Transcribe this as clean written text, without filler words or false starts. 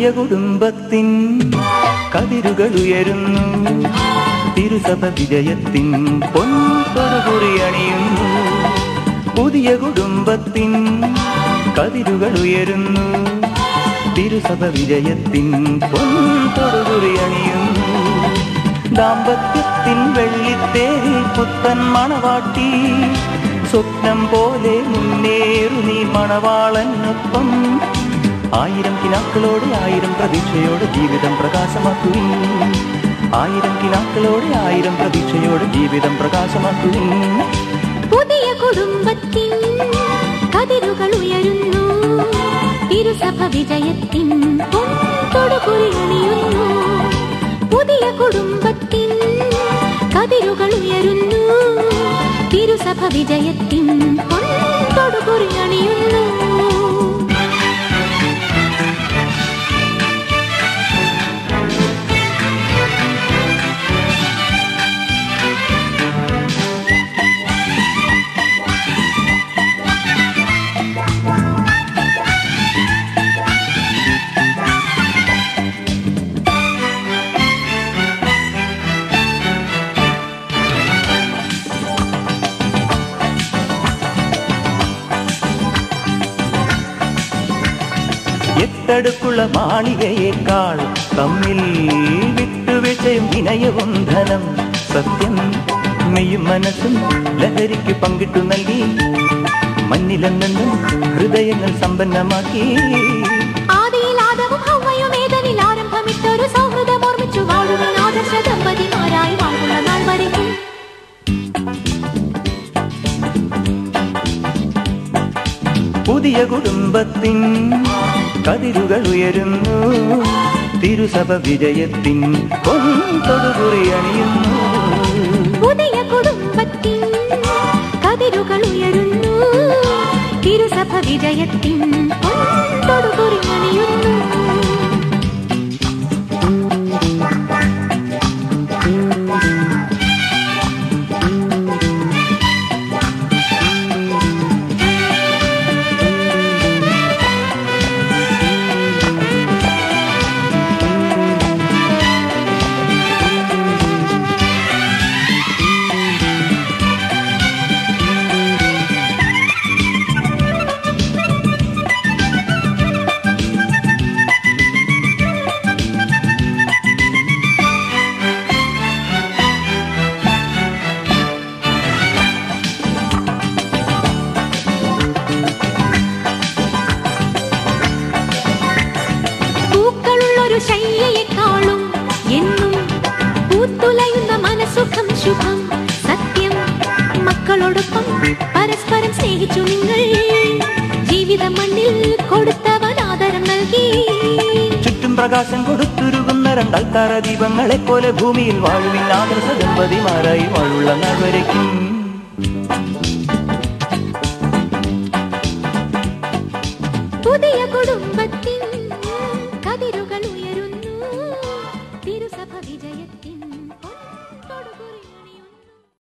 പുതിയ കുടുംബത്തിൻ കതിരുകൾ ഉയരുന്നു, തിരുസഭ വിജയത്തിൻ പൊൻതൊടുകുറി അണിയുന്നു. പുതിയ കുടുംബത്തിൻ കതിരുകൾ ഉയരുന്നു, തിരുസഭ വിജയത്തിൻ പൊൻതൊടുകുറി അണിയുന്നു. ദാമ്പത്യത്തിൻ വെള്ളിത്തേരിൽ പുത്തൻ മണവാട്ടി, സ്വപ്നം പോലെ മുന്നേറു നീ മണവാളനൊപ്പം. ആയിരം കിനാക്കളോടെ ആയിരം പ്രതീക്ഷയോടെ ജീവിതം പ്രകാശമാക്കുവിൻ. ആയിരം കിനാക്കളോടെ ആയിരം പ്രതീക്ഷയോടെ ജീവിതം പ്രകാശമാക്കുവിൻ. പുതിയ കുടുംബത്തിൻ കതിരുകൾ ഉയരുന്നു, തിരുസഭ വിജയത്തിൻ പൊൻതൊടുകുറി അണിയുന്നു. പുതിയ കുടുംബത്തിൻ കതിരുകൾ ഉയരുന്നു, തിരുസഭ വിജയത്തിൻ പൊൻതൊടുകുറി അണിയുന്നു. എട്ടടുക്കുള്ള മാളികയേക്കാൾ തമ്മിൽ വിട്ടുവീഴ്ചയും വിനയവും ധനം. സത്യം മെയ്യും മനസ്സും ലഹരിക്ക് പങ്കിട്ടു നൽകി, മഞ്ഞിലെന്നെന്നും ഹൃദയങ്ങൾ സമ്പന്നമാക്കി. ആദിയിൽ ആദവും ഹവ്വയും ഏദനിൽ ആരംഭമിട്ടൊരു സൗഹൃദം ഓർമ്മിച്ചു വാഴുവിൻ ആദർശ ദമ്പതിമാരായി വാഴുള്ള നാൾ വരയ്ക്കും. പുതിയ കുടുംബത്തിൻ കതിരുകൾ ഉയരുന്നു, തിരുസഭ വിജയത്തിൻ പൊൻതൊടുകുറി അണിയുന്നു. പുതിയ കുടുംബത്തിൻ കതിരുകൾ ഉയരുന്നു, തിരുസഭ വിജയത്തിൻ പൊൻതൊടുകുറി അണിയുന്നു. ശയ്യയെക്കാളും എന്നും പൂത്തുലയുന്ന മനസുഖം ശുഭം. സത്യം മക്കളോടൊപ്പം പരസ്പരം സ്നേഹിച്ചു നിങ്ങൾ, ജീവിത മണ്ണിൽ കൊടുത്തവൻ ആദരം നൽകി. ചുറ്റും പ്രകാശം കൊടുത്തുരുകുന്ന രണ്ടാൾക്കാര ദീപങ്ങളെ പോലെ ഭൂമിയിൽ വാഴുവിൻ ആദർശ ദമ്പതിമാരായി വാഴുള്ള നാൾ വരയ്ക്കും. പുതിയ കുടുംബത്തിൻ